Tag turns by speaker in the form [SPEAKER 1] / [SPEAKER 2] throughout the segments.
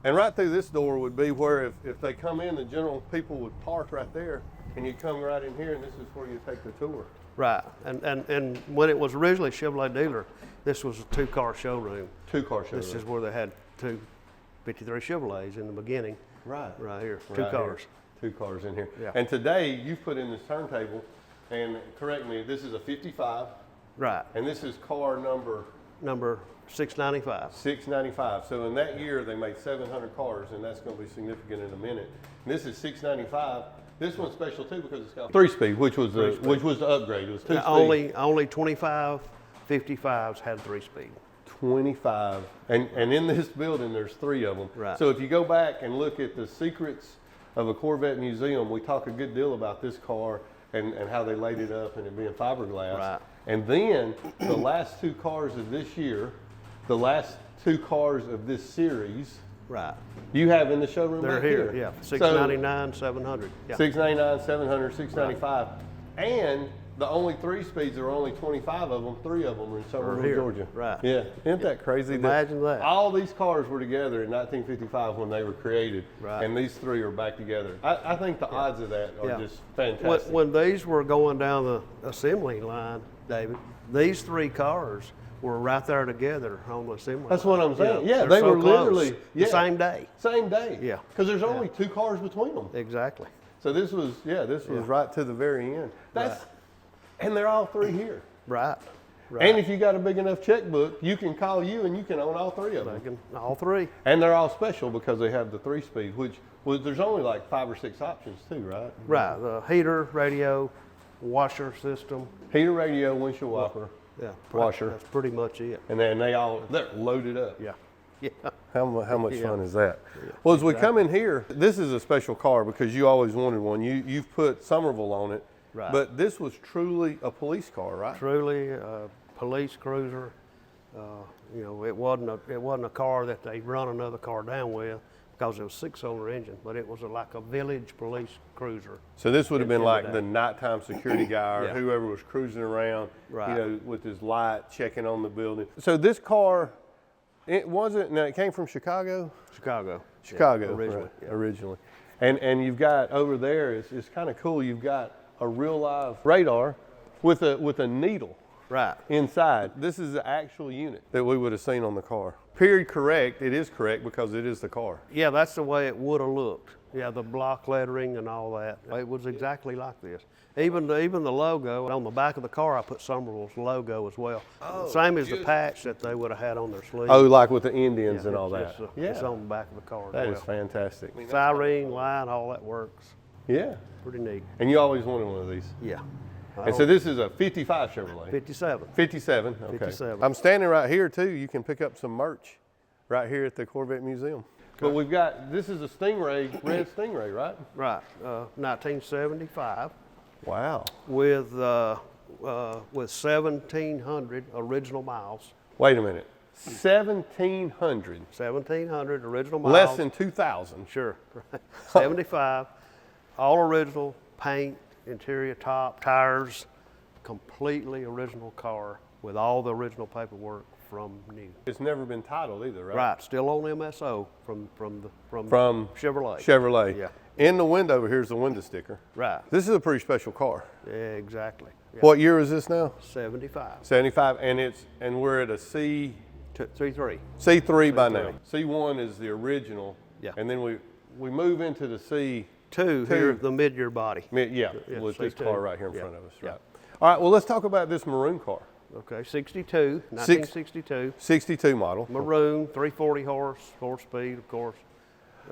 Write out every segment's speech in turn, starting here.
[SPEAKER 1] And right through this door would be where if they come in, the general people would park right there, and you come right in here, and this is where you take the tour.
[SPEAKER 2] Right, and when it was originally Chevrolet dealer, this was a two-car showroom.
[SPEAKER 1] Two-car showroom.
[SPEAKER 2] This is where they had two 53 Chevrolets in the beginning.
[SPEAKER 1] Right.
[SPEAKER 2] Right here,
[SPEAKER 1] Right
[SPEAKER 2] two cars.
[SPEAKER 1] Here. 2 cars in here.
[SPEAKER 2] Yeah.
[SPEAKER 1] And today, you've put in this turntable, and correct me, this is a 55.
[SPEAKER 2] Right.
[SPEAKER 1] And this is car number
[SPEAKER 2] 695.
[SPEAKER 1] 695. So in that year, they made 700 cars, and that's going to be significant in a minute. And this is 695. This one's special too because it's got 3-speed, which was the upgrade. It was 2-speed.
[SPEAKER 2] Only 25 55s had 3-speed.
[SPEAKER 1] 25, and in this building there's 3 of them.
[SPEAKER 2] Right.
[SPEAKER 1] So if you go back and look at the secrets of a Corvette museum, we talk a good deal about this car and how they laid it up and it being fiberglass.
[SPEAKER 2] Right.
[SPEAKER 1] And then the last 2 cars of this year, the last 2 cars of this series,
[SPEAKER 2] Right.
[SPEAKER 1] you have in the showroom.
[SPEAKER 2] They're
[SPEAKER 1] back
[SPEAKER 2] here, yeah. 699, 700. Yeah.
[SPEAKER 1] 699, 700, 695, and the only 3-speeds, there are only 25 of them. 3 of them are in Summerville, Georgia.
[SPEAKER 2] Right.
[SPEAKER 1] Yeah, isn't that crazy?
[SPEAKER 2] Imagine that.
[SPEAKER 1] All these cars were together in 1955 when they were created,
[SPEAKER 2] right.
[SPEAKER 1] And these 3 are back together. I think the odds of that are just fantastic.
[SPEAKER 2] When these were going down the assembly line, David, these 3 cars were right there together on the assembly
[SPEAKER 1] That's
[SPEAKER 2] line.
[SPEAKER 1] what I'm saying. Yeah,
[SPEAKER 2] they're
[SPEAKER 1] they
[SPEAKER 2] so
[SPEAKER 1] were
[SPEAKER 2] close.
[SPEAKER 1] literally
[SPEAKER 2] The same day.
[SPEAKER 1] Same day.
[SPEAKER 2] Yeah.
[SPEAKER 1] Because there's only 2 cars between them.
[SPEAKER 2] Exactly.
[SPEAKER 1] So this was right to the very end. And they're all 3 here.
[SPEAKER 2] Right.
[SPEAKER 1] And if you got a big enough checkbook, you can call you and you can own all 3 of them.
[SPEAKER 2] All 3.
[SPEAKER 1] And they're all special because they have the 3-speed, which there's only like 5 or 6 options too, right?
[SPEAKER 2] Right. The heater, radio, washer system.
[SPEAKER 1] Heater, radio, windshield wiper, washer.
[SPEAKER 2] That's pretty much it.
[SPEAKER 1] And then they're loaded up.
[SPEAKER 2] Yeah. Yeah.
[SPEAKER 1] How much fun is that? Yeah. Well, as we come in here, this is a special car because you always wanted one. You've put Summerville on it.
[SPEAKER 2] Right.
[SPEAKER 1] But this was truly a police car, right?
[SPEAKER 2] Truly a police cruiser. You know, it wasn't a car that they run another car down with because it was a 6-cylinder engine, but it was like a village police cruiser.
[SPEAKER 1] So this would have been like the nighttime security guy or whoever was cruising around,
[SPEAKER 2] right.
[SPEAKER 1] You know, with his light checking on the building. So this car, it came from Chicago?
[SPEAKER 2] Chicago,
[SPEAKER 1] originally. Right, originally. And you've got over there, it's kind of cool, you've got a real live radar with a needle inside. This is the actual unit that we would have seen on the car. Period correct, it is correct because it is the car.
[SPEAKER 2] Yeah, that's the way it would have looked. Yeah, the block lettering and all that. It was exactly like this. Even the logo, on the back of the car I put Summerville's logo as well. Oh, same as the patch that they would have had on their sleeve.
[SPEAKER 1] Oh, like with the Indians and all that.
[SPEAKER 2] It's on the back of the car.
[SPEAKER 1] That is fantastic.
[SPEAKER 2] Siren, line, all that works.
[SPEAKER 1] Yeah.
[SPEAKER 2] Pretty neat.
[SPEAKER 1] And you always wanted one of these?
[SPEAKER 2] Yeah.
[SPEAKER 1] And so this is a 55 Chevrolet?
[SPEAKER 2] 57.
[SPEAKER 1] 57, okay.
[SPEAKER 2] 57.
[SPEAKER 1] I'm standing right here too. You can pick up some merch right here at the Corvette Museum. But we've got, this is a Stingray, red Stingray, right?
[SPEAKER 2] Right, 1975.
[SPEAKER 1] Wow.
[SPEAKER 2] With 1,700 original miles.
[SPEAKER 1] Wait a minute, 1,700?
[SPEAKER 2] 1,700 original miles.
[SPEAKER 1] Less than 2,000?
[SPEAKER 2] Sure, 75, all original, paint, interior, top, tires, completely original car with all the original paperwork from new.
[SPEAKER 1] It's never been titled either, right?
[SPEAKER 2] Right, still on MSO from Chevrolet.
[SPEAKER 1] Chevrolet.
[SPEAKER 2] Yeah.
[SPEAKER 1] In the window, here's the window sticker.
[SPEAKER 2] Right.
[SPEAKER 1] This is a pretty special car.
[SPEAKER 2] Yeah, exactly. Yeah.
[SPEAKER 1] What year is this now?
[SPEAKER 2] 75.
[SPEAKER 1] 75, and we're at a C3. C3 by now. C1 is the original.
[SPEAKER 2] Yeah.
[SPEAKER 1] And then we move into the
[SPEAKER 2] C2 here, the mid-year body.
[SPEAKER 1] With
[SPEAKER 2] C2.
[SPEAKER 1] this car right here in front of us,
[SPEAKER 2] yeah.
[SPEAKER 1] right? All right, well, let's talk about this maroon car.
[SPEAKER 2] Okay, 1962.
[SPEAKER 1] 62 model.
[SPEAKER 2] Maroon, 340 horse, 4-speed, of course.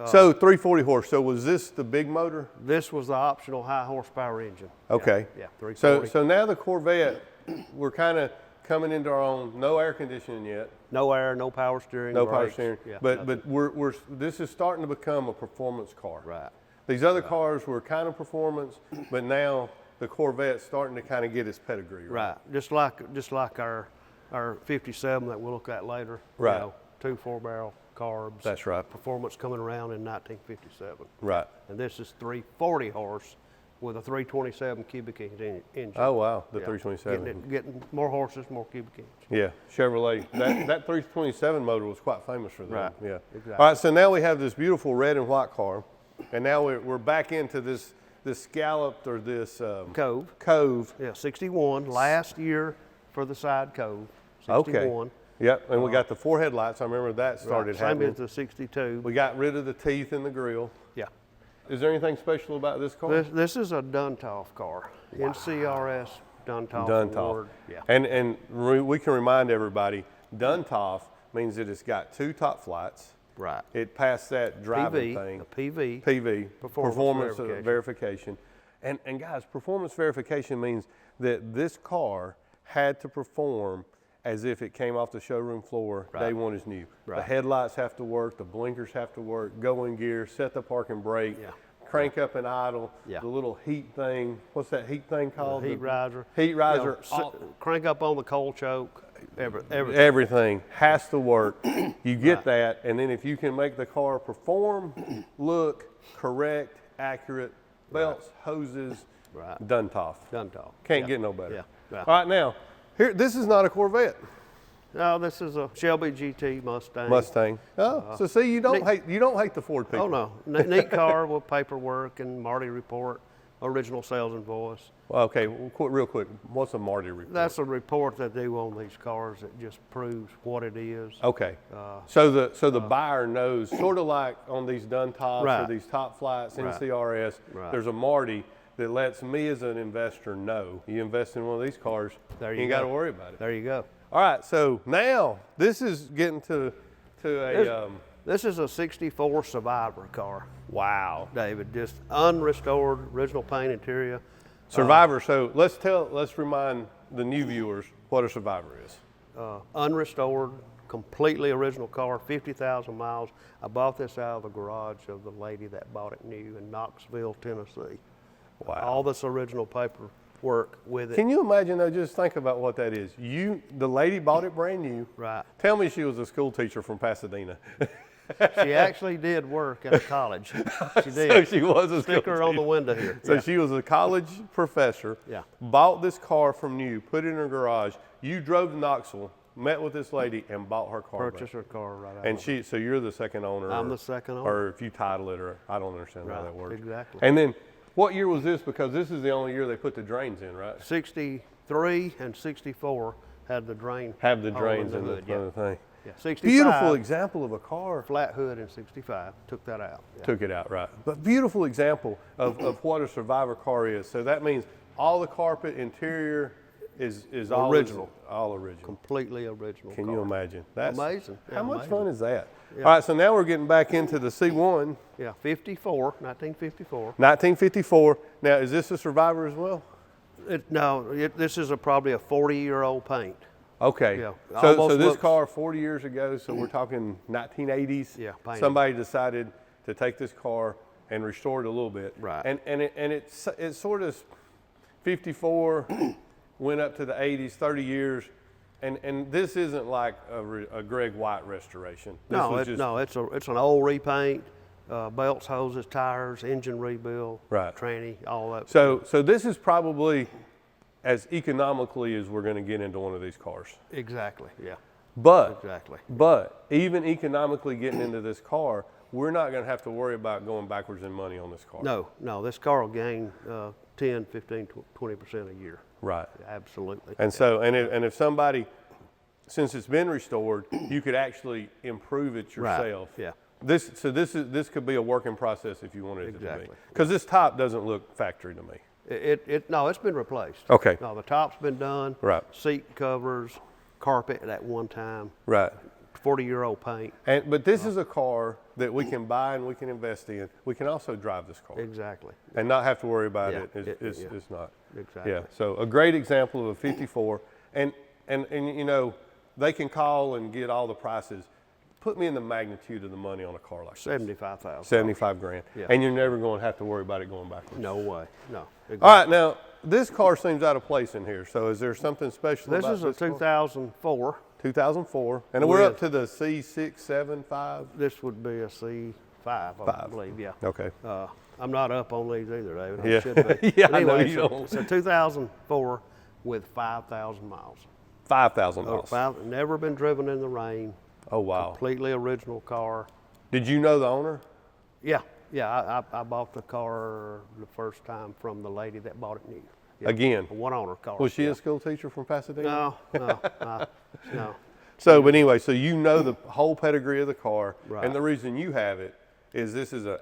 [SPEAKER 1] So 340 horse. So was this the big motor?
[SPEAKER 2] This was the optional high horsepower engine.
[SPEAKER 1] Okay.
[SPEAKER 2] Yeah, 340.
[SPEAKER 1] So now the Corvette, we're kind of coming into our own. No air conditioning yet.
[SPEAKER 2] No air, no power steering.
[SPEAKER 1] No
[SPEAKER 2] brakes.
[SPEAKER 1] power steering.
[SPEAKER 2] Yeah,
[SPEAKER 1] but this is starting to become a performance car.
[SPEAKER 2] Right.
[SPEAKER 1] These other cars were kind of performance, but now the Corvette's starting to kind of get its pedigree.
[SPEAKER 2] Right. Just like our 57 that we'll look at later.
[SPEAKER 1] Right.
[SPEAKER 2] You know, 2 4-barrel carbs.
[SPEAKER 1] That's right.
[SPEAKER 2] Performance coming around in 1957.
[SPEAKER 1] Right.
[SPEAKER 2] And this is 340 horse with a 327 cubic inch engine.
[SPEAKER 1] Oh wow, the
[SPEAKER 2] Yeah.
[SPEAKER 1] 327.
[SPEAKER 2] Getting more horses, more cubic inch.
[SPEAKER 1] Yeah, Chevrolet. That 327 motor was quite famous for them.
[SPEAKER 2] Right,
[SPEAKER 1] Yeah.
[SPEAKER 2] exactly.
[SPEAKER 1] All right, so now we have this beautiful red and white car, and now we're back into this scalloped or this cove.
[SPEAKER 2] Yeah, 61, last year for the side cove. 61.
[SPEAKER 1] Okay. Yep, and we got the 4 headlights. I remember that started
[SPEAKER 2] Same
[SPEAKER 1] happening.
[SPEAKER 2] as the 62.
[SPEAKER 1] We got rid of the teeth in the grill.
[SPEAKER 2] Yeah.
[SPEAKER 1] Is there anything special about this car?
[SPEAKER 2] This is a Duntov car. NCRS Duntov
[SPEAKER 1] Duntov.
[SPEAKER 2] award. Yeah.
[SPEAKER 1] And we can remind everybody, Duntov means that it's got 2 top flights.
[SPEAKER 2] Right.
[SPEAKER 1] It passed that driving thing.
[SPEAKER 2] A PV.
[SPEAKER 1] PV,
[SPEAKER 2] Performance
[SPEAKER 1] verification. And guys, performance verification means that this car had to perform as if it came off the showroom floor,
[SPEAKER 2] Right.
[SPEAKER 1] day one is new.
[SPEAKER 2] Right.
[SPEAKER 1] The headlights have to work, the blinkers have to work, go in gear, set the parking brake,
[SPEAKER 2] Yeah.
[SPEAKER 1] crank up and idle,
[SPEAKER 2] Yeah.
[SPEAKER 1] the little heat thing, what's that heat thing called?
[SPEAKER 2] Heat riser.
[SPEAKER 1] Heat riser.
[SPEAKER 2] Crank up on the cold choke. Everything.
[SPEAKER 1] Everything has to work. You get that, and then if you can make the car perform, look, correct, accurate, belts, hoses,
[SPEAKER 2] Right.
[SPEAKER 1] Duntov.
[SPEAKER 2] Duntov.
[SPEAKER 1] Can't
[SPEAKER 2] Yeah.
[SPEAKER 1] get no better.
[SPEAKER 2] Yeah. Yeah.
[SPEAKER 1] All right, now, here, this is not a Corvette.
[SPEAKER 2] No, this is a Shelby GT Mustang.
[SPEAKER 1] Mustang. Oh, so see, you don't hate the Ford people.
[SPEAKER 2] Oh no, neat car with paperwork and Marty report, original sales invoice.
[SPEAKER 1] Well, okay, real quick, what's a Marty report?
[SPEAKER 2] That's a report that they do on these cars that just proves what it is.
[SPEAKER 1] Okay, so the buyer knows, sort of like on these Duntops or
[SPEAKER 2] Right.
[SPEAKER 1] these top flights,
[SPEAKER 2] Right.
[SPEAKER 1] NCRS,
[SPEAKER 2] Right.
[SPEAKER 1] there's a Marty that lets me as an investor know you invest in one of these cars,
[SPEAKER 2] There
[SPEAKER 1] you
[SPEAKER 2] you
[SPEAKER 1] ain't got to
[SPEAKER 2] go.
[SPEAKER 1] worry about it.
[SPEAKER 2] There you go.
[SPEAKER 1] All right, so now this is getting to a
[SPEAKER 2] This is a 64 Survivor car,
[SPEAKER 1] wow
[SPEAKER 2] David. Just unrestored, original paint interior.
[SPEAKER 1] Survivor. So let's remind the new viewers what a Survivor is.
[SPEAKER 2] Unrestored, completely original car, 50,000 miles. I bought this out of the garage of the lady that bought it new in Knoxville, Tennessee.
[SPEAKER 1] Wow.
[SPEAKER 2] All this original paperwork with it.
[SPEAKER 1] Can you imagine though? Just think about what that is. The lady bought it brand new.
[SPEAKER 2] Right.
[SPEAKER 1] Tell me she was a school teacher from Pasadena.
[SPEAKER 2] She actually did work at a college. She did.
[SPEAKER 1] So she was a school
[SPEAKER 2] Sticker on the
[SPEAKER 1] teacher.
[SPEAKER 2] window here.
[SPEAKER 1] So
[SPEAKER 2] Yeah.
[SPEAKER 1] she was a college professor.
[SPEAKER 2] Yeah.
[SPEAKER 1] Bought this car from you, put it in her garage. You drove to Knoxville, met with this lady, and bought her car.
[SPEAKER 2] Purchased her car right out.
[SPEAKER 1] And
[SPEAKER 2] of
[SPEAKER 1] so you're the second owner.
[SPEAKER 2] I'm
[SPEAKER 1] or-
[SPEAKER 2] the second owner.
[SPEAKER 1] Or if you title it, or I don't understand how
[SPEAKER 2] Right,
[SPEAKER 1] that works.
[SPEAKER 2] exactly.
[SPEAKER 1] And then, what year was this? Because this is the only year they put the drains in, right?
[SPEAKER 2] 63 and 64 had the drain.
[SPEAKER 1] Have the
[SPEAKER 2] hole
[SPEAKER 1] drains in the
[SPEAKER 2] hood.
[SPEAKER 1] front of the thing.
[SPEAKER 2] Yeah. 65,
[SPEAKER 1] Beautiful example of a car.
[SPEAKER 2] flat hood in 65. Took that out. Yeah.
[SPEAKER 1] Took it out, right. But beautiful example of what a Survivor car is. So that means all the carpet, interior is
[SPEAKER 2] Original.
[SPEAKER 1] all original.
[SPEAKER 2] Completely original.
[SPEAKER 1] Can
[SPEAKER 2] car.
[SPEAKER 1] you imagine? That's
[SPEAKER 2] Amazing. Yeah,
[SPEAKER 1] How much
[SPEAKER 2] amazing.
[SPEAKER 1] fun is that?
[SPEAKER 2] Yeah.
[SPEAKER 1] All right, so now we're getting back into the C1,
[SPEAKER 2] Yeah, 54, 1954.
[SPEAKER 1] 1954. Now, is this a Survivor as well?
[SPEAKER 2] This is probably a 40-year-old paint.
[SPEAKER 1] Okay.
[SPEAKER 2] Yeah,
[SPEAKER 1] So
[SPEAKER 2] almost
[SPEAKER 1] this
[SPEAKER 2] looks-
[SPEAKER 1] car 40 years ago, so we're talking 1980s.
[SPEAKER 2] Yeah, painted.
[SPEAKER 1] Somebody decided to take this car and restore it a little bit.
[SPEAKER 2] Right.
[SPEAKER 1] And it's sort of 54 went up to the 80s, 30 years. And this isn't like a Greg White restoration. This was just,
[SPEAKER 2] it's an old repaint, belts, hoses, tires, engine rebuild,
[SPEAKER 1] Right.
[SPEAKER 2] tranny, all that.
[SPEAKER 1] So this is probably as economically as we're going to get into one of these cars.
[SPEAKER 2] Exactly. Yeah.
[SPEAKER 1] But
[SPEAKER 2] Exactly.
[SPEAKER 1] But even economically getting into this car, we're not going to have to worry about going backwards in money on this car.
[SPEAKER 2] No. This car will gain 10, 15, 20% a year.
[SPEAKER 1] Right.
[SPEAKER 2] Absolutely.
[SPEAKER 1] And so, and if somebody, since it's been restored, you could actually improve it yourself.
[SPEAKER 2] Right. Yeah.
[SPEAKER 1] This could be a working process if you wanted it to be.
[SPEAKER 2] Exactly.
[SPEAKER 1] Because this top doesn't look factory to me.
[SPEAKER 2] It's been replaced.
[SPEAKER 1] Okay.
[SPEAKER 2] No, the top's been done.
[SPEAKER 1] Right.
[SPEAKER 2] Seat covers, carpet at one time,
[SPEAKER 1] Right.
[SPEAKER 2] 40-year-old paint.
[SPEAKER 1] But this is a car that we can buy and we can invest in. We can also drive this car
[SPEAKER 2] Exactly.
[SPEAKER 1] and not have to worry about
[SPEAKER 2] Yeah,
[SPEAKER 1] it. It's
[SPEAKER 2] yeah.
[SPEAKER 1] not.
[SPEAKER 2] Exactly.
[SPEAKER 1] Yeah. So a great example of a 54, and you know, they can call and get all the prices. Put me in the magnitude of the money on a car like this.
[SPEAKER 2] 75,000.
[SPEAKER 1] 75 grand.
[SPEAKER 2] Yeah.
[SPEAKER 1] And you're never going to have to worry about it going backwards.
[SPEAKER 2] No way. No. Exactly.
[SPEAKER 1] All right, now this car seems out of place in here. So is there something special
[SPEAKER 2] This
[SPEAKER 1] about
[SPEAKER 2] is a
[SPEAKER 1] this car?
[SPEAKER 2] 2004.
[SPEAKER 1] 2004, and we're up
[SPEAKER 2] With-
[SPEAKER 1] to the C6, 7, 5.
[SPEAKER 2] This would be a C5 5, I believe, yeah.
[SPEAKER 1] Okay.
[SPEAKER 2] I'm not up on these either, David. I
[SPEAKER 1] Yeah.
[SPEAKER 2] should be.
[SPEAKER 1] Yeah,
[SPEAKER 2] But
[SPEAKER 1] I know
[SPEAKER 2] anyway,
[SPEAKER 1] you don't.
[SPEAKER 2] it's a 2004 with 5,000 miles.
[SPEAKER 1] 5,000 miles.
[SPEAKER 2] Never been driven in the rain.
[SPEAKER 1] Oh, wow.
[SPEAKER 2] Completely original car.
[SPEAKER 1] Did you know the owner?
[SPEAKER 2] Yeah, yeah. I bought the car the first time from the lady that bought it new. Yeah,
[SPEAKER 1] Again?
[SPEAKER 2] a one-owner car.
[SPEAKER 1] Was she
[SPEAKER 2] yeah.
[SPEAKER 1] a school teacher from Pasadena?
[SPEAKER 2] No.
[SPEAKER 1] So, but anyway, so you know the whole pedigree of the car.
[SPEAKER 2] Right.
[SPEAKER 1] And the reason you have it is this is a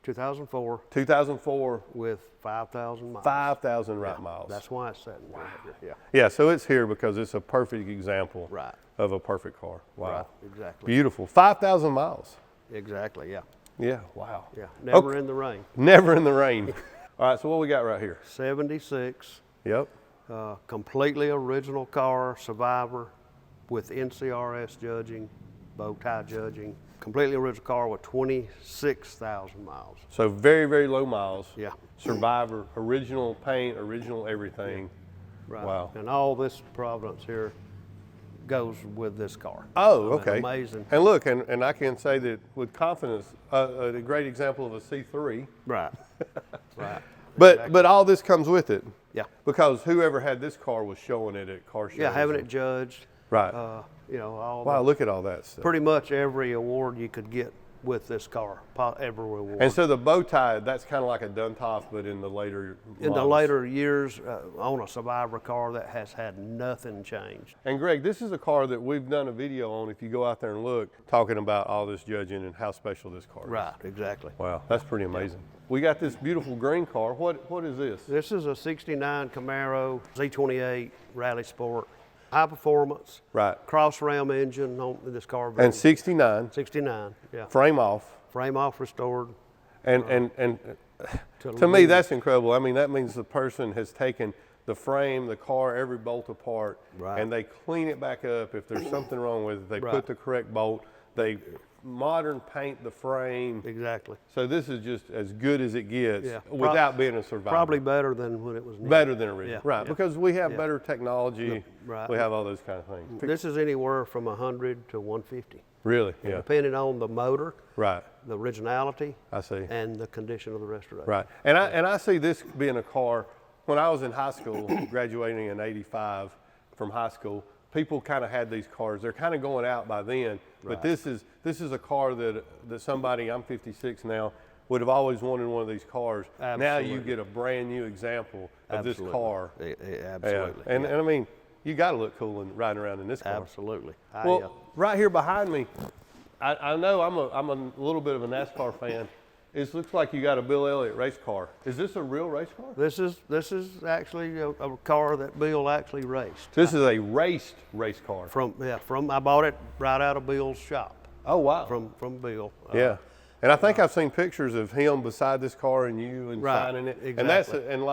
[SPEAKER 2] 2004
[SPEAKER 1] 2004
[SPEAKER 2] with 5,000 miles.
[SPEAKER 1] 5,000 miles.
[SPEAKER 2] That's why it's sitting right here.
[SPEAKER 1] Yeah, so it's here because it's a perfect example
[SPEAKER 2] Right.
[SPEAKER 1] of a perfect car. Wow.
[SPEAKER 2] Right, exactly.
[SPEAKER 1] Beautiful. 5,000 miles.
[SPEAKER 2] Exactly, yeah.
[SPEAKER 1] Yeah, wow.
[SPEAKER 2] Yeah, never in the rain.
[SPEAKER 1] Never in the rain. All right, so what we got right here?
[SPEAKER 2] 76,
[SPEAKER 1] Yep.
[SPEAKER 2] completely original car, Survivor, with NCRS judging, bow tie judging. Completely original car with 26,000 miles.
[SPEAKER 1] So very, very low miles.
[SPEAKER 2] Yeah.
[SPEAKER 1] Survivor, original paint, original everything.
[SPEAKER 2] Right.
[SPEAKER 1] Wow.
[SPEAKER 2] And all this provenance here goes with this car.
[SPEAKER 1] Oh,
[SPEAKER 2] I mean,
[SPEAKER 1] okay.
[SPEAKER 2] amazing.
[SPEAKER 1] And look, and I can say that with confidence, a great example of a C3.
[SPEAKER 2] Right. Right.
[SPEAKER 1] But all this comes with it.
[SPEAKER 2] Yeah.
[SPEAKER 1] Because whoever had this car was showing it at car shows.
[SPEAKER 2] Yeah, having it judged.
[SPEAKER 1] Right.
[SPEAKER 2] You know, all
[SPEAKER 1] Wow,
[SPEAKER 2] the,
[SPEAKER 1] look at all that stuff.
[SPEAKER 2] pretty much every award you could get with this car, every award.
[SPEAKER 1] And so the bow tie, that's kind of like a Duntov, but in the later
[SPEAKER 2] in the
[SPEAKER 1] models.
[SPEAKER 2] later years, on a Survivor car that has had nothing changed.
[SPEAKER 1] And Greg, this is a car that we've done a video on, if you go out there and look, talking about all this judging and how special this car is.
[SPEAKER 2] Right, exactly.
[SPEAKER 1] Wow, that's pretty amazing. We got this beautiful green car. What is this?
[SPEAKER 2] This is a 69 Camaro Z28 Rally Sport. High performance,
[SPEAKER 1] Right.
[SPEAKER 2] cross ram engine on this car.
[SPEAKER 1] And 69,
[SPEAKER 2] 69, yeah.
[SPEAKER 1] frame off.
[SPEAKER 2] Frame off restored.
[SPEAKER 1] And to me, that's incredible. I mean, that means the person has taken the frame, the car, every bolt apart,
[SPEAKER 2] Right.
[SPEAKER 1] and they clean it back up. If there's something wrong with it, they
[SPEAKER 2] Right.
[SPEAKER 1] put the correct bolt. They modern paint the frame.
[SPEAKER 2] Exactly.
[SPEAKER 1] So this is just as good as it gets
[SPEAKER 2] Yeah.
[SPEAKER 1] without being a Survivor.
[SPEAKER 2] Probably better than when it was new.
[SPEAKER 1] better than original,
[SPEAKER 2] Yeah,
[SPEAKER 1] right?
[SPEAKER 2] yeah.
[SPEAKER 1] Because we have
[SPEAKER 2] Yeah.
[SPEAKER 1] better technology.
[SPEAKER 2] Right.
[SPEAKER 1] We have all those kind of things.
[SPEAKER 2] This is anywhere from 100 to 150,
[SPEAKER 1] Really? Yeah.
[SPEAKER 2] depending on the motor,
[SPEAKER 1] Right.
[SPEAKER 2] the originality,
[SPEAKER 1] I see.
[SPEAKER 2] and the condition of the restoration.
[SPEAKER 1] Right. And I see this being a car. When I was in high school, graduating in '85 from high school, people kind of had these cars. They're kind of going out by then. But
[SPEAKER 2] Right.
[SPEAKER 1] this is a car that somebody, I'm 56 now, would have always wanted one of these cars. Now you
[SPEAKER 2] Absolutely.
[SPEAKER 1] get a brand new example of
[SPEAKER 2] Absolutely.
[SPEAKER 1] this car.
[SPEAKER 2] Absolutely.
[SPEAKER 1] Yeah. And
[SPEAKER 2] yeah.
[SPEAKER 1] I mean, you got to look cool in riding around in this car.
[SPEAKER 2] Absolutely.
[SPEAKER 1] Well, right here behind me, I know I'm a little bit of a NASCAR fan. It looks like you got a Bill Elliott race car. Is this a real race car?
[SPEAKER 2] This is actually a car that Bill actually raced.
[SPEAKER 1] This is a raced race car.
[SPEAKER 2] I bought it right out of Bill's shop.
[SPEAKER 1] Oh, wow.
[SPEAKER 2] From Bill.
[SPEAKER 1] Yeah. And I think I've seen pictures of him beside this car and you and
[SPEAKER 2] Right,
[SPEAKER 1] signing it.
[SPEAKER 2] exactly.
[SPEAKER 1] And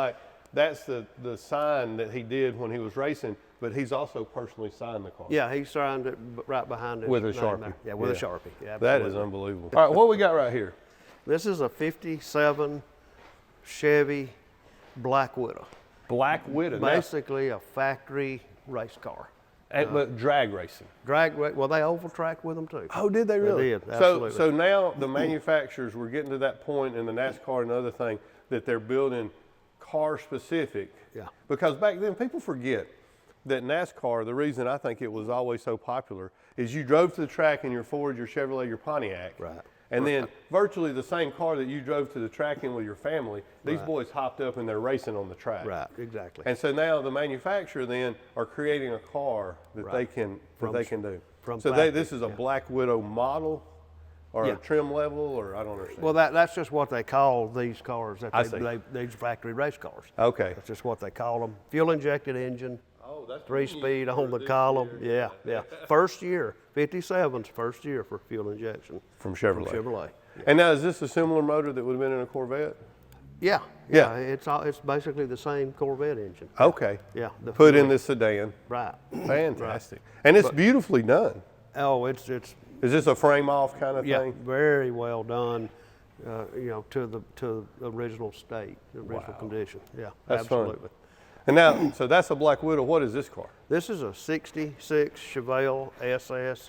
[SPEAKER 1] that's the sign that he did when he was racing, but he's also personally signed the car.
[SPEAKER 2] Yeah, he signed it right behind his
[SPEAKER 1] With a
[SPEAKER 2] name
[SPEAKER 1] Sharpie.
[SPEAKER 2] there. Yeah, with a
[SPEAKER 1] Yeah.
[SPEAKER 2] Sharpie. Yeah,
[SPEAKER 1] That is
[SPEAKER 2] absolutely.
[SPEAKER 1] unbelievable. All right, what we got right here?
[SPEAKER 2] This is a 57 Chevy Black Widow.
[SPEAKER 1] Black Widow. Now,
[SPEAKER 2] Basically a factory race car.
[SPEAKER 1] but drag racing.
[SPEAKER 2] Well, they oval track with them too.
[SPEAKER 1] Oh, did they really?
[SPEAKER 2] did, absolutely.
[SPEAKER 1] So now the manufacturers were getting to that point in the NASCAR and other thing that they're building car specific.
[SPEAKER 2] Yeah.
[SPEAKER 1] Because back then people forget that NASCAR, the reason I think it was always so popular is you drove to the track in your Ford, your Chevrolet, your Pontiac.
[SPEAKER 2] Right.
[SPEAKER 1] And then virtually the same car that you drove to the track in with your family, these
[SPEAKER 2] Right.
[SPEAKER 1] boys hopped up and they're racing on the track.
[SPEAKER 2] Right, exactly.
[SPEAKER 1] And so now the manufacturer then are creating a car that
[SPEAKER 2] Right.
[SPEAKER 1] they can do.
[SPEAKER 2] from
[SPEAKER 1] So
[SPEAKER 2] factory,
[SPEAKER 1] this is a
[SPEAKER 2] yeah.
[SPEAKER 1] Black Widow model, or
[SPEAKER 2] Yeah.
[SPEAKER 1] a trim level, or I don't understand.
[SPEAKER 2] Well, that's just what they call these cars.
[SPEAKER 1] I see.
[SPEAKER 2] These factory race cars.
[SPEAKER 1] Okay.
[SPEAKER 2] That's just what they call them. Fuel injected engine,
[SPEAKER 1] Oh, that's
[SPEAKER 2] 3-speed on the column. Yeah, yeah. First year, 57's first year for fuel injection
[SPEAKER 1] from
[SPEAKER 2] from
[SPEAKER 1] Chevrolet.
[SPEAKER 2] Chevrolet.
[SPEAKER 1] And now is this a similar motor that would have been in a Corvette?
[SPEAKER 2] Yeah,
[SPEAKER 1] Yeah.
[SPEAKER 2] It's basically the same Corvette engine.
[SPEAKER 1] Okay.
[SPEAKER 2] Yeah. the
[SPEAKER 1] Put in
[SPEAKER 2] fuel-
[SPEAKER 1] this sedan.
[SPEAKER 2] Right.
[SPEAKER 1] Fantastic. And it's beautifully done.
[SPEAKER 2] Oh, it's
[SPEAKER 1] Is this a frame off kind of
[SPEAKER 2] yeah,
[SPEAKER 1] thing?
[SPEAKER 2] very well done. To the original state, the original
[SPEAKER 1] Wow.
[SPEAKER 2] condition. Yeah,
[SPEAKER 1] That's fun.
[SPEAKER 2] absolutely.
[SPEAKER 1] And now, so that's a Black Widow. What is this car?
[SPEAKER 2] This is a '66 Chevelle SS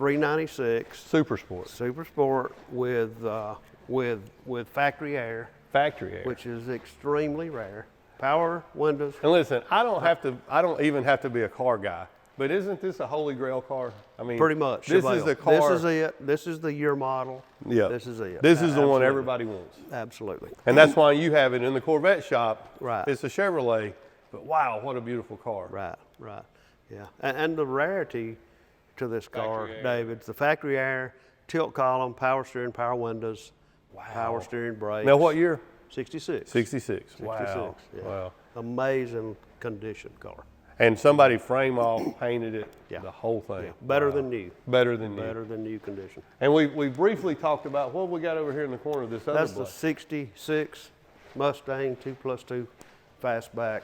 [SPEAKER 2] 396.
[SPEAKER 1] Super Sport.
[SPEAKER 2] Super Sport with factory air,
[SPEAKER 1] Factory air.
[SPEAKER 2] which is extremely rare. Power windows.
[SPEAKER 1] And listen, I don't even have to be a car guy, but isn't this a holy grail car? I mean,
[SPEAKER 2] Pretty much.
[SPEAKER 1] This
[SPEAKER 2] Chevelle.
[SPEAKER 1] is the car.
[SPEAKER 2] This is it. This is the year model.
[SPEAKER 1] Yeah.
[SPEAKER 2] This is it.
[SPEAKER 1] This is the one
[SPEAKER 2] Absolutely.
[SPEAKER 1] everybody wants.
[SPEAKER 2] Absolutely.
[SPEAKER 1] And that's why you have it in the Corvette shop.
[SPEAKER 2] Right.
[SPEAKER 1] It's a Chevrolet, but wow, what a beautiful car.
[SPEAKER 2] Right. Right. Yeah. And the rarity to this car,
[SPEAKER 1] Factory air.
[SPEAKER 2] David, the factory air, tilt column, power steering, power windows, power steering brakes.
[SPEAKER 1] Now what year?
[SPEAKER 2] 66.
[SPEAKER 1] 66. Wow.
[SPEAKER 2] Yeah.
[SPEAKER 1] Wow.
[SPEAKER 2] Amazing condition car.
[SPEAKER 1] And somebody frame off, painted it,
[SPEAKER 2] Yeah.
[SPEAKER 1] the whole thing.
[SPEAKER 2] Yeah. Better
[SPEAKER 1] Wow.
[SPEAKER 2] than new.
[SPEAKER 1] Better than new.
[SPEAKER 2] Better than new condition.
[SPEAKER 1] And we briefly talked about what we got over here in the corner of this other
[SPEAKER 2] That's the
[SPEAKER 1] block.
[SPEAKER 2] 66 Mustang 2+2 fastback,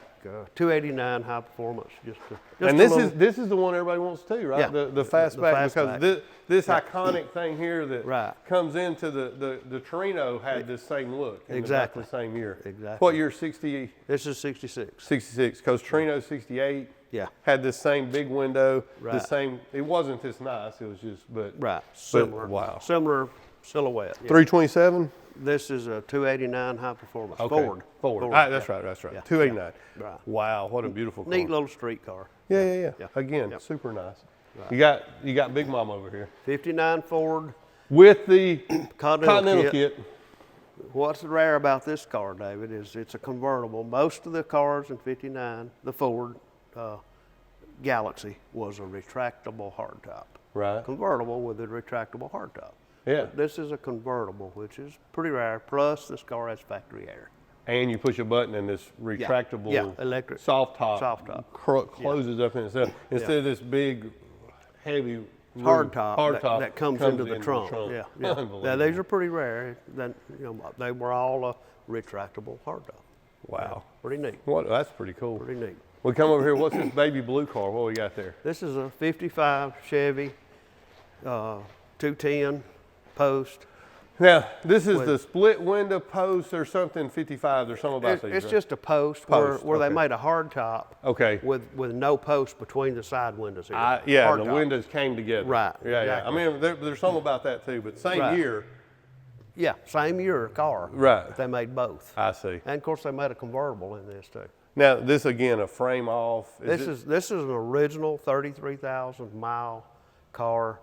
[SPEAKER 2] 289 high performance. Just
[SPEAKER 1] And
[SPEAKER 2] a
[SPEAKER 1] this
[SPEAKER 2] little-
[SPEAKER 1] is the one everybody wants too, right?
[SPEAKER 2] Yeah.
[SPEAKER 1] The fastback,
[SPEAKER 2] fastback.
[SPEAKER 1] because this iconic thing here that
[SPEAKER 2] Right.
[SPEAKER 1] comes into the Torino had this same look. In
[SPEAKER 2] Exactly.
[SPEAKER 1] The same year.
[SPEAKER 2] Exactly.
[SPEAKER 1] What year? 60,
[SPEAKER 2] This is 66.
[SPEAKER 1] 66. Because Torino 68
[SPEAKER 2] Yeah.
[SPEAKER 1] had this same big window. The
[SPEAKER 2] Right.
[SPEAKER 1] same. It wasn't this nice. It was just
[SPEAKER 2] Right. Similar.
[SPEAKER 1] wow.
[SPEAKER 2] Similar silhouette. Yeah.
[SPEAKER 1] 327.
[SPEAKER 2] This is a 289 high performance.
[SPEAKER 1] Okay.
[SPEAKER 2] Ford.
[SPEAKER 1] All right, that's
[SPEAKER 2] yeah.
[SPEAKER 1] right. That's right.
[SPEAKER 2] Yeah.
[SPEAKER 1] 289.
[SPEAKER 2] Yeah. Right.
[SPEAKER 1] Wow, what a beautiful car.
[SPEAKER 2] Neat little street car.
[SPEAKER 1] Yeah.
[SPEAKER 2] Yeah.
[SPEAKER 1] Again,
[SPEAKER 2] Yep.
[SPEAKER 1] super nice.
[SPEAKER 2] Right.
[SPEAKER 1] You got Big Mom over here
[SPEAKER 2] 59 Ford
[SPEAKER 1] with the
[SPEAKER 2] Continental
[SPEAKER 1] kit.
[SPEAKER 2] What's rare about this car, David, is it's a convertible. Most of the cars in 59, the Ford Galaxy, was a retractable hardtop.
[SPEAKER 1] Right.
[SPEAKER 2] Convertible with a retractable hardtop.
[SPEAKER 1] Yeah.
[SPEAKER 2] But this is a convertible, which is pretty rare. Plus, this car has factory air.
[SPEAKER 1] And you push a button and this retractable
[SPEAKER 2] Yeah, electric.
[SPEAKER 1] soft top, closes up in itself instead of this big, heavy
[SPEAKER 2] Hardtop that comes into the trunk. Yeah.
[SPEAKER 1] Unbelievable.
[SPEAKER 2] Yeah, these are pretty rare. Then, they were all a retractable hardtop.
[SPEAKER 1] Wow.
[SPEAKER 2] Pretty neat.
[SPEAKER 1] That's pretty cool.
[SPEAKER 2] Pretty neat.
[SPEAKER 1] We come over here. What's this baby blue car? What we got there?
[SPEAKER 2] This is a 55 Chevy 210 post.
[SPEAKER 1] Now, this is the split window post or something, 55. There's something about these,
[SPEAKER 2] It's
[SPEAKER 1] right?
[SPEAKER 2] just a post,
[SPEAKER 1] Post,
[SPEAKER 2] where they
[SPEAKER 1] okay.
[SPEAKER 2] made a hard top
[SPEAKER 1] Okay.
[SPEAKER 2] with no post between the side windows. Here.
[SPEAKER 1] Yeah,
[SPEAKER 2] Hard
[SPEAKER 1] and the
[SPEAKER 2] top.
[SPEAKER 1] windows came together.
[SPEAKER 2] Right,
[SPEAKER 1] Yeah.
[SPEAKER 2] exactly.
[SPEAKER 1] I mean, there's something about that too, but same
[SPEAKER 2] Right.
[SPEAKER 1] year.
[SPEAKER 2] Yeah, same year car.
[SPEAKER 1] Right.
[SPEAKER 2] But they made both.
[SPEAKER 1] I see.
[SPEAKER 2] And of course, they made a convertible in this too.
[SPEAKER 1] Now, this again, a frame off.
[SPEAKER 2] This is an original 33,000 mile car,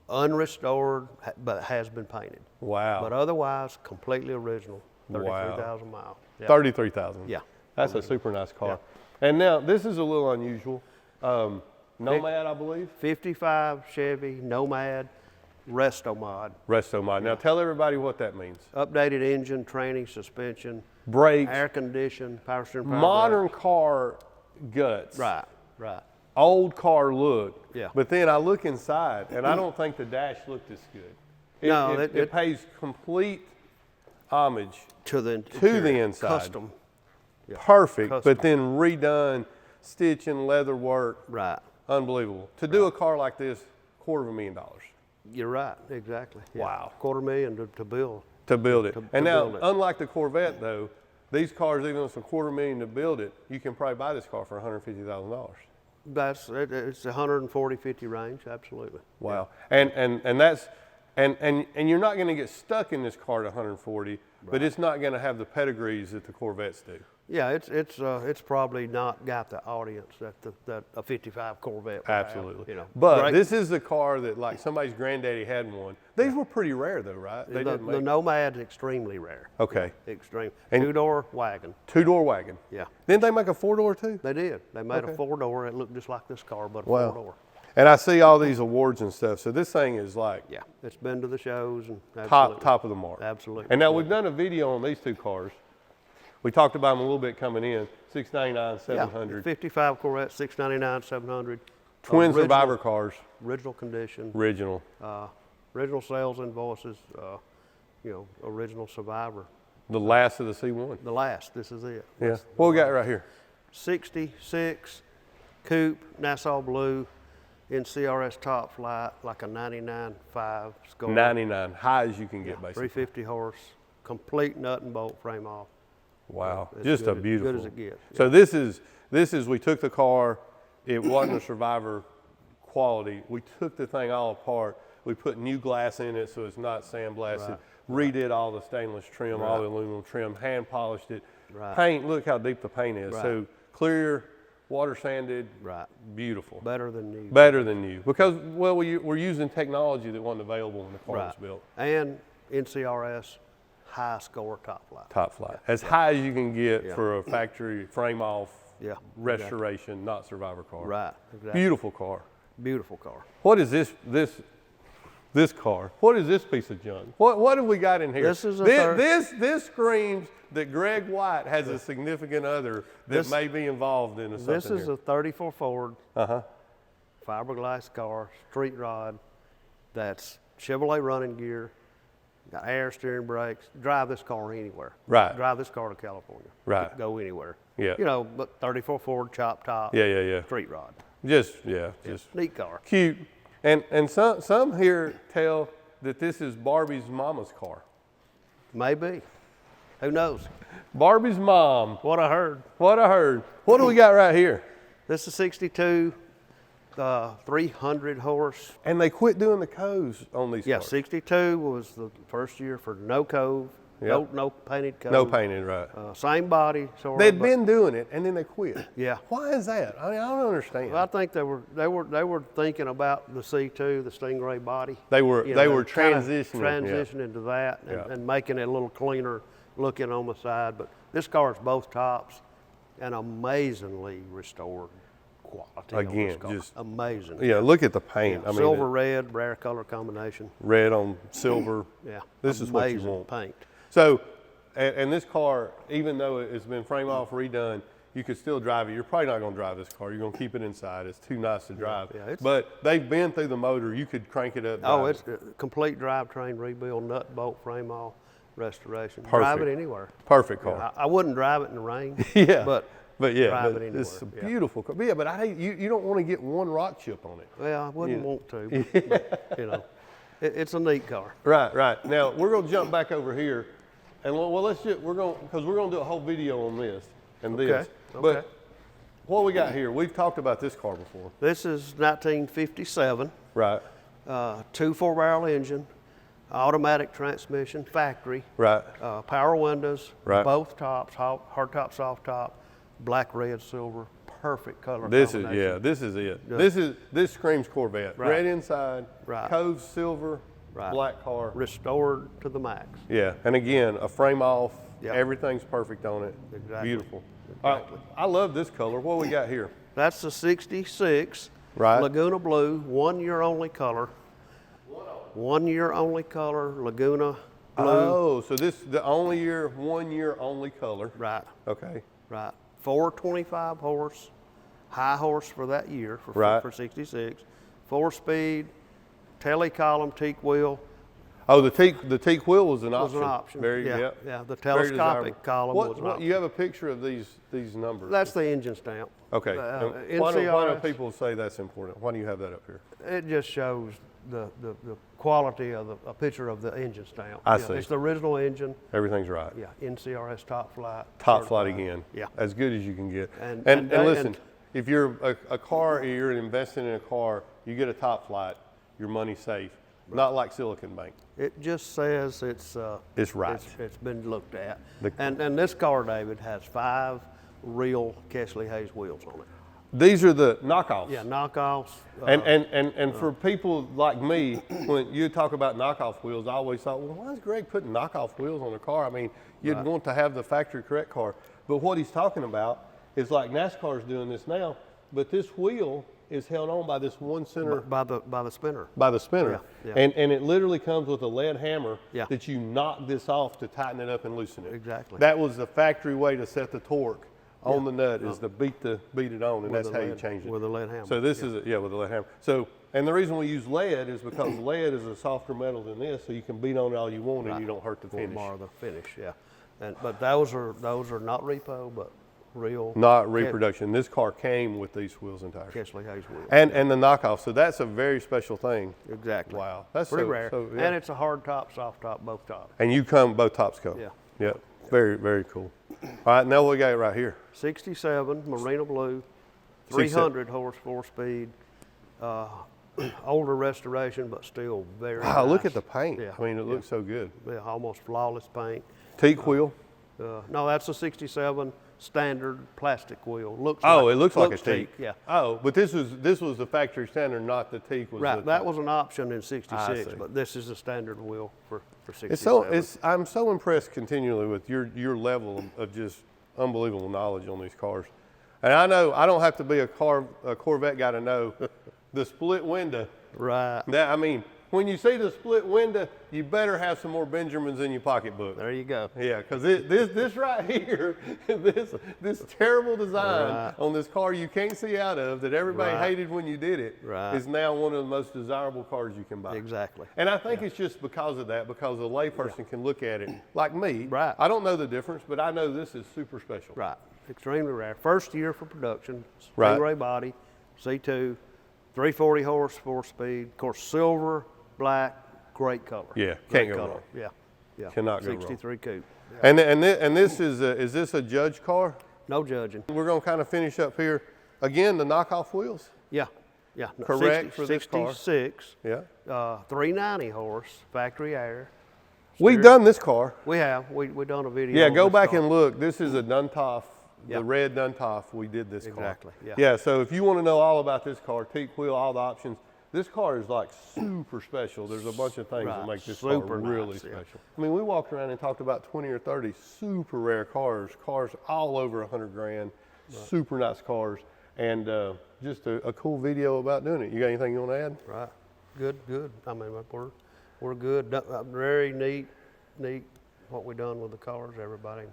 [SPEAKER 2] unrestored, but has been painted.
[SPEAKER 1] Wow.
[SPEAKER 2] But otherwise, completely original.
[SPEAKER 1] Wow.
[SPEAKER 2] 33,000 mile. Yeah.
[SPEAKER 1] 33,000.
[SPEAKER 2] Yeah.
[SPEAKER 1] That's a super nice car. And now, this is a little unusual. Nomad, I believe.
[SPEAKER 2] 55 Chevy Nomad resto-mod.
[SPEAKER 1] Resto-mod. Now, tell everybody what that means.
[SPEAKER 2] Updated engine, training, suspension,
[SPEAKER 1] Brakes.
[SPEAKER 2] air conditioned, power steering, power
[SPEAKER 1] Modern
[SPEAKER 2] brakes.
[SPEAKER 1] car guts.
[SPEAKER 2] Right, right.
[SPEAKER 1] Old car look.
[SPEAKER 2] Yeah.
[SPEAKER 1] But then I look inside, and I don't think the dash looked this good.
[SPEAKER 2] No,
[SPEAKER 1] it pays complete homage
[SPEAKER 2] To the
[SPEAKER 1] inside.
[SPEAKER 2] Custom.
[SPEAKER 1] Perfect,
[SPEAKER 2] Custom.
[SPEAKER 1] but then redone, stitching, leather work.
[SPEAKER 2] Right.
[SPEAKER 1] Unbelievable. To do a car like this, $250,000
[SPEAKER 2] You're right, exactly. Yeah.
[SPEAKER 1] Wow.
[SPEAKER 2] $250,000 to build.
[SPEAKER 1] to build it.
[SPEAKER 2] To
[SPEAKER 1] And now,
[SPEAKER 2] build it.
[SPEAKER 1] unlike the Corvette though, these cars, even though it's $250,000 to build it, you can probably buy this car for $150,000.
[SPEAKER 2] It's 140, 50 range, absolutely.
[SPEAKER 1] Wow. And that's and you're not going to get stuck in this car at 140, but it's not going to have the pedigrees that the Corvettes do.
[SPEAKER 2] Yeah, it's probably not got the audience that a 55 Corvette would have,
[SPEAKER 1] Absolutely.
[SPEAKER 2] But
[SPEAKER 1] But this is the car that, like, somebody's granddaddy had one. These were pretty rare though, right? They didn't
[SPEAKER 2] the
[SPEAKER 1] make
[SPEAKER 2] Nomad's extremely rare.
[SPEAKER 1] Okay.
[SPEAKER 2] Extreme.
[SPEAKER 1] And-
[SPEAKER 2] Two-door wagon.
[SPEAKER 1] Two-door wagon.
[SPEAKER 2] Yeah.
[SPEAKER 1] Didn't they make a four-door too?
[SPEAKER 2] They did. They made
[SPEAKER 1] Okay.
[SPEAKER 2] a four-door. It looked just like this car, but a
[SPEAKER 1] Wow.
[SPEAKER 2] four-door.
[SPEAKER 1] And I see all these awards and stuff. So this thing is like
[SPEAKER 2] Yeah, it's been to the shows and
[SPEAKER 1] top of the mark.
[SPEAKER 2] Absolutely.
[SPEAKER 1] And now we've done a video on these two cars. We talked about them a little bit coming in. 699, 700.
[SPEAKER 2] 55 Corvette, 699, 700.
[SPEAKER 1] Twin
[SPEAKER 2] Original-
[SPEAKER 1] Survivor cars.
[SPEAKER 2] Original condition.
[SPEAKER 1] Original.
[SPEAKER 2] Original sales invoices. Original Survivor.
[SPEAKER 1] The last of the C1.
[SPEAKER 2] The last. This is it.
[SPEAKER 1] Yeah. What we got right here?
[SPEAKER 2] 66 coupe, Nassau blue, NCRS top flight, like a 99.5 score.
[SPEAKER 1] 99. High as you can get, basically.
[SPEAKER 2] 350 horse, complete nut and bolt frame off.
[SPEAKER 1] Wow.
[SPEAKER 2] As
[SPEAKER 1] Just a
[SPEAKER 2] good-
[SPEAKER 1] beautiful.
[SPEAKER 2] Good as it gets.
[SPEAKER 1] So this is we took the car. It wasn't a Survivor quality. We took the thing all apart. We put new glass in it so it's not sandblasted. Redid all the stainless trim, all the aluminum trim, hand polished it. Paint, look how deep the paint is. So clear, water sanded, beautiful.
[SPEAKER 2] Better than new.
[SPEAKER 1] Better than new. Because, well, we're using technology that wasn't available when the car was built.
[SPEAKER 2] And NCRS, high score top flight.
[SPEAKER 1] Top flight. As high as you can get for a factory frame off restoration, not survivor car.
[SPEAKER 2] Right, exactly.
[SPEAKER 1] Beautiful car.
[SPEAKER 2] Beautiful car.
[SPEAKER 1] What is this car? What is this piece of junk? What have we got in here?
[SPEAKER 2] This is
[SPEAKER 1] this screams that Greg White has a significant other that may be involved in something.
[SPEAKER 2] This is a 34 Ford fiberglass car, street rod. That's Chevrolet running gear. Got air steering brakes. Drive this car anywhere.
[SPEAKER 1] Right.
[SPEAKER 2] Drive this car to California.
[SPEAKER 1] Right.
[SPEAKER 2] Go anywhere.
[SPEAKER 1] Yeah.
[SPEAKER 2] You know, but 34 Ford chop top.
[SPEAKER 1] Yeah.
[SPEAKER 2] Street rod.
[SPEAKER 1] Just
[SPEAKER 2] Neat car.
[SPEAKER 1] cute. And some here tell that this is Barbie's mama's car.
[SPEAKER 2] Maybe. Who knows?
[SPEAKER 1] Barbie's mom.
[SPEAKER 2] What I heard.
[SPEAKER 1] What I heard. What do we got right here?
[SPEAKER 2] This is 62, 300 horse.
[SPEAKER 1] And they quit doing the coves on these
[SPEAKER 2] Yeah,
[SPEAKER 1] cars.
[SPEAKER 2] 62 was the first year for no cove, no painted cove.
[SPEAKER 1] No painted, right.
[SPEAKER 2] Same body.
[SPEAKER 1] They'd been doing it and then they quit.
[SPEAKER 2] Yeah.
[SPEAKER 1] Why is that? I mean, I don't understand.
[SPEAKER 2] Well, I think they were thinking about the C2, the Stingray body.
[SPEAKER 1] They were transitioning.
[SPEAKER 2] Transitioning to that and making it a little cleaner looking on the side. But this car's both tops and amazingly restored quality.
[SPEAKER 1] Again,
[SPEAKER 2] on this car.
[SPEAKER 1] just
[SPEAKER 2] amazing.
[SPEAKER 1] Yeah, look at the paint.
[SPEAKER 2] Yeah,
[SPEAKER 1] I mean,
[SPEAKER 2] silver red, rare color combination.
[SPEAKER 1] red on silver.
[SPEAKER 2] Yeah,
[SPEAKER 1] This is what you
[SPEAKER 2] amazing
[SPEAKER 1] want.
[SPEAKER 2] paint.
[SPEAKER 1] So, and this car, even though it's been frame off, redone, you could still drive it. You're probably not going to drive this car. You're going to keep it inside. It's too nice to drive. But they've been through the motor. You could crank it up.
[SPEAKER 2] Oh, it's a complete drivetrain rebuild, nut, bolt, frame off, restoration.
[SPEAKER 1] Perfect.
[SPEAKER 2] Drive it anywhere.
[SPEAKER 1] Perfect car.
[SPEAKER 2] Yeah, I wouldn't drive it in the rain.
[SPEAKER 1] But yeah,
[SPEAKER 2] drive it anywhere.
[SPEAKER 1] it's a beautiful car. But yeah, but I hate you don't want to get one rock chip on it.
[SPEAKER 2] Well, I wouldn't want to. But, you know, it's a neat car.
[SPEAKER 1] Right. Now we're going to jump back over here, and we're going to do a whole video on this and this. But what we got here? We've talked about this car before.
[SPEAKER 2] This is 1957.
[SPEAKER 1] Right.
[SPEAKER 2] 2 4-barrel engine, automatic transmission, factory.
[SPEAKER 1] Right.
[SPEAKER 2] Power windows.
[SPEAKER 1] Right.
[SPEAKER 2] Both tops, hard top, soft top, black, red, silver, perfect color
[SPEAKER 1] This
[SPEAKER 2] combination.
[SPEAKER 1] this is it. This screams Corvette.
[SPEAKER 2] Right.
[SPEAKER 1] Red inside.
[SPEAKER 2] Right.
[SPEAKER 1] Cove silver.
[SPEAKER 2] Right.
[SPEAKER 1] Black car.
[SPEAKER 2] Restored to the max.
[SPEAKER 1] Yeah, and again, a frame off.
[SPEAKER 2] Yep.
[SPEAKER 1] Everything's perfect on it.
[SPEAKER 2] Exactly.
[SPEAKER 1] Beautiful. All right, I love this color. What we got here?
[SPEAKER 2] That's the 66
[SPEAKER 1] Right.
[SPEAKER 2] Laguna blue, 1 year only color. 1 year only color, Laguna blue.
[SPEAKER 1] Oh, so this the only year, 1 year only color.
[SPEAKER 2] Right,
[SPEAKER 1] Okay.
[SPEAKER 2] right. 425 horse, high horse for that year for 66. 4-speed, tele-column teak wheel.
[SPEAKER 1] Oh, the teak wheel was an option.
[SPEAKER 2] Was an option.
[SPEAKER 1] Very,
[SPEAKER 2] yeah,
[SPEAKER 1] yep.
[SPEAKER 2] yeah. The
[SPEAKER 1] Very
[SPEAKER 2] telescopic
[SPEAKER 1] desirable.
[SPEAKER 2] column was an option.
[SPEAKER 1] You have a picture of these numbers.
[SPEAKER 2] That's the engine stamp.
[SPEAKER 1] Okay. And why do people say that's important? Why do you have that up here?
[SPEAKER 2] It just shows the quality of a picture of the engine stamp.
[SPEAKER 1] I see.
[SPEAKER 2] It's the original engine.
[SPEAKER 1] Everything's right.
[SPEAKER 2] Yeah, NCRS top flight.
[SPEAKER 1] Top flight
[SPEAKER 2] certified.
[SPEAKER 1] again.
[SPEAKER 2] Yeah.
[SPEAKER 1] As good as you can get.
[SPEAKER 2] And
[SPEAKER 1] listen, if you're a car, you're investing in a car, you get a top flight, your money's safe. Right. Not like Silicon Bank.
[SPEAKER 2] It just says it's
[SPEAKER 1] right.
[SPEAKER 2] It's been looked at. And this car, David, has 5 real Kesley Hayes wheels on it.
[SPEAKER 1] These are the knockoffs.
[SPEAKER 2] Yeah, knockoffs.
[SPEAKER 1] And for people like me, when you talk about knockoff wheels, I always thought, well, why is Greg putting knockoff wheels on a car? I mean, you'd want to have the factory correct car. But what he's talking about is like NASCAR's doing this now, but this wheel is held on by this one center.
[SPEAKER 2] By the spinner.
[SPEAKER 1] By the spinner.
[SPEAKER 2] Yeah.
[SPEAKER 1] And it literally comes with a lead hammer
[SPEAKER 2] Yeah.
[SPEAKER 1] that you knock this off to tighten it up and loosen it.
[SPEAKER 2] Exactly.
[SPEAKER 1] That was the factory way to set the torque on the nut is to beat it on, and that's how you change it.
[SPEAKER 2] With a lead hammer.
[SPEAKER 1] So this is with a lead hammer. So, and the reason we use lead is because lead is a softer metal than this, so you can beat on it all you want and you don't hurt the finish.
[SPEAKER 2] Mar the finish, yeah. But those are not repo, but real.
[SPEAKER 1] Not reproduction. This car came with these wheels and tires.
[SPEAKER 2] Kesley Hayes wheels.
[SPEAKER 1] And the knockoff. So that's a very special thing.
[SPEAKER 2] Exactly.
[SPEAKER 1] Wow. That's
[SPEAKER 2] pretty rare.
[SPEAKER 1] yeah.
[SPEAKER 2] And it's a hard top, soft top, both tops.
[SPEAKER 1] And both tops come.
[SPEAKER 2] Yeah.
[SPEAKER 1] Yep. Very, very cool. All right, now we got it right here.
[SPEAKER 2] 67 Marina blue, 300 horse 4-speed, Older restoration, but still very
[SPEAKER 1] Wow,
[SPEAKER 2] nice.
[SPEAKER 1] look at the paint.
[SPEAKER 2] Yeah.
[SPEAKER 1] I mean, it looks so good.
[SPEAKER 2] Yeah, almost flawless paint.
[SPEAKER 1] Teak wheel.
[SPEAKER 2] No, that's a 67 standard plastic wheel.
[SPEAKER 1] It looks like a teak.
[SPEAKER 2] Yeah.
[SPEAKER 1] Oh, but this was the factory standard, not the teak.
[SPEAKER 2] Right, that was an option in
[SPEAKER 1] I
[SPEAKER 2] '66,
[SPEAKER 1] see.
[SPEAKER 2] but this is a standard wheel for '67.
[SPEAKER 1] I'm so impressed continually with your level of just unbelievable knowledge on these cars. And I know I don't have to be a Corvette guy to know the split window.
[SPEAKER 2] Right.
[SPEAKER 1] That, I mean, when you see the split window, you better have some more Benjamins in your pocketbook.
[SPEAKER 2] There you go.
[SPEAKER 1] Yeah, because this right here, this terrible design on this car you can't see out of that everybody hated when you did it is now one of the most desirable cars you can buy.
[SPEAKER 2] Exactly.
[SPEAKER 1] And I think it's just because of that, because a layperson can look at it like me.
[SPEAKER 2] Right.
[SPEAKER 1] I don't know the difference, but I know this is super special.
[SPEAKER 2] Right. Extremely rare. First year for production.
[SPEAKER 1] Right.
[SPEAKER 2] Stingray body, C2, 340 horse, 4-speed. Of course, silver, black, great color.
[SPEAKER 1] Yeah,
[SPEAKER 2] Great
[SPEAKER 1] can't go
[SPEAKER 2] color.
[SPEAKER 1] wrong.
[SPEAKER 2] Yeah. Yeah.
[SPEAKER 1] Cannot go wrong.
[SPEAKER 2] 63 coupe. Yeah.
[SPEAKER 1] And this is this a Judge car?
[SPEAKER 2] No judging.
[SPEAKER 1] We're going to kind of finish up here. Again, the knockoff wheels.
[SPEAKER 2] Yeah. Yeah. No,
[SPEAKER 1] Correct for this car.
[SPEAKER 2] 66.
[SPEAKER 1] Yeah.
[SPEAKER 2] 390 horse, factory air.
[SPEAKER 1] We've done this car.
[SPEAKER 2] We have. We done a video.
[SPEAKER 1] Yeah,
[SPEAKER 2] on
[SPEAKER 1] go
[SPEAKER 2] this
[SPEAKER 1] back
[SPEAKER 2] car.
[SPEAKER 1] and look. This is a Duntoff,
[SPEAKER 2] Yeah.
[SPEAKER 1] the red Duntoff. We did this car.
[SPEAKER 2] Exactly, yeah.
[SPEAKER 1] Yeah, so if you want to know all about this car, teak wheel, all the options, this car is like super special. There's a bunch of things that
[SPEAKER 2] Right,
[SPEAKER 1] make this
[SPEAKER 2] super
[SPEAKER 1] car really
[SPEAKER 2] nice, yeah.
[SPEAKER 1] special. I mean, we walked around and talked about 20 or 30 super rare cars all over 100 grand, super nice cars, and just a cool video about doing it. You got anything you want to add?
[SPEAKER 2] Right. Good. I mean, we're good. Very neat what we done with the cars. Everybody,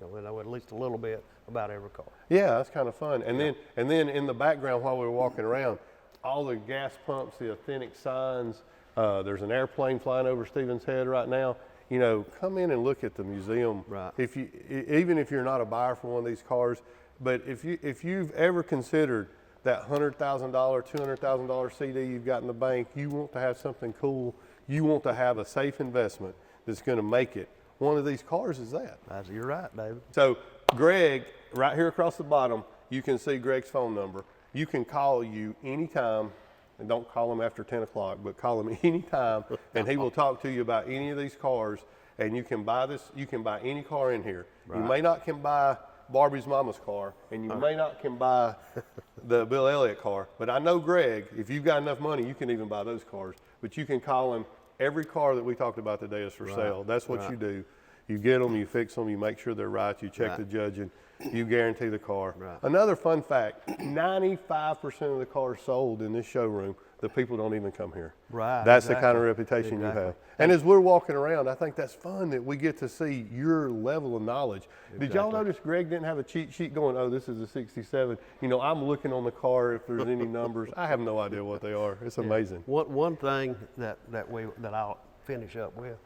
[SPEAKER 2] we know at least a little bit about every car.
[SPEAKER 1] Yeah, that's kind of fun. And then in the background while we were walking around, all the gas pumps, the authentic signs. There's an airplane flying over Stephen's head right now. You know, come in and look at the museum.
[SPEAKER 2] Right.
[SPEAKER 1] Even if you're not a buyer for one of these cars, but if you've ever considered that $100,000, $200,000 CD you've got in the bank, you want to have something cool. You want to have a safe investment that's going to make it. One of these cars is that.
[SPEAKER 2] You're right, David.
[SPEAKER 1] So Greg, right here across the bottom, you can see Greg's phone number. You can call you anytime, and don't call him after 10 o'clock, but call him anytime, and he will talk to you about any of these cars, and you can buy any car in here.
[SPEAKER 2] Right.
[SPEAKER 1] You may not can buy Barbie's mama's car, and you may not can buy the Bill Elliott car, but I know Greg, if you've got enough money, you can even buy those cars, but you can call him. Every car that we talked about today is for sale. That's what you do. You get them, you fix them, you make sure they're right, you check the judging, you guarantee the car.
[SPEAKER 2] Right.
[SPEAKER 1] Another fun fact, 95% of the cars sold in this showroom, the people don't even come here.
[SPEAKER 2] Right.
[SPEAKER 1] That's the kind of reputation you have. And as we're walking around, I think that's fun that we get to see your level of knowledge. Did y'all notice Greg didn't have a cheat sheet going, oh, this is a 67. You know, I'm looking on the car if there's any numbers. I have no idea what they are. It's amazing.
[SPEAKER 2] One thing that I'll finish up with.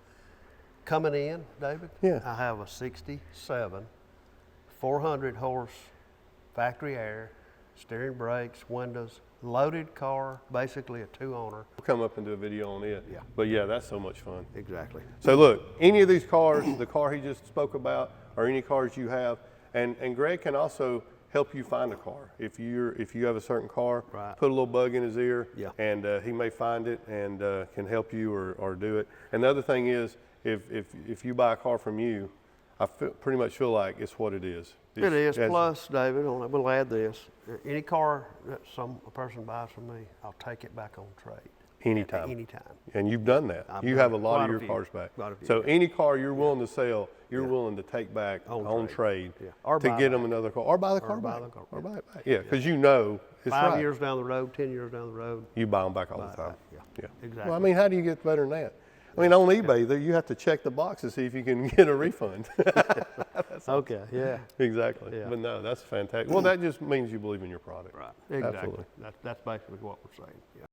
[SPEAKER 2] Coming in, David, I have a 67, 400 horse, factory air, steering brakes, windows, loaded car, basically a 2-owner.
[SPEAKER 1] We'll come up and do a video on it.
[SPEAKER 2] Yeah.
[SPEAKER 1] But yeah, that's so much fun.
[SPEAKER 2] Exactly.
[SPEAKER 1] So look, any of these cars, the car he just spoke about, or any cars you have, and Greg can also help you find a car. If you have a certain car, put a little bug in his ear, and he may find it and can help you or do it. And the other thing is, if you buy a car from you, I pretty much feel like it's what it is.
[SPEAKER 2] It is. Plus, David, we'll add this. Any car that a person buys from me, I'll take it back on trade.
[SPEAKER 1] Anytime.
[SPEAKER 2] Anytime.
[SPEAKER 1] And you've done that. You have a lot of your cars back. So any car you're willing to sell, you're willing to take back on trade to get them another car. Or buy the car back. Or buy it back. Yeah, because you know it's
[SPEAKER 2] 5 years down the road, 10 years down the road.
[SPEAKER 1] You buy them back all the time.
[SPEAKER 2] Yeah, exactly.
[SPEAKER 1] Well, I mean, how do you get better than that? I mean, on eBay, you have to check the box to see if you can get a refund.
[SPEAKER 2] Okay, yeah.
[SPEAKER 1] Exactly.
[SPEAKER 2] Yeah.
[SPEAKER 1] But no, that's fantastic. Well, that just means you believe in your product.
[SPEAKER 2] Right, exactly.
[SPEAKER 1] Absolutely.
[SPEAKER 2] That's basically what we're saying. Yeah.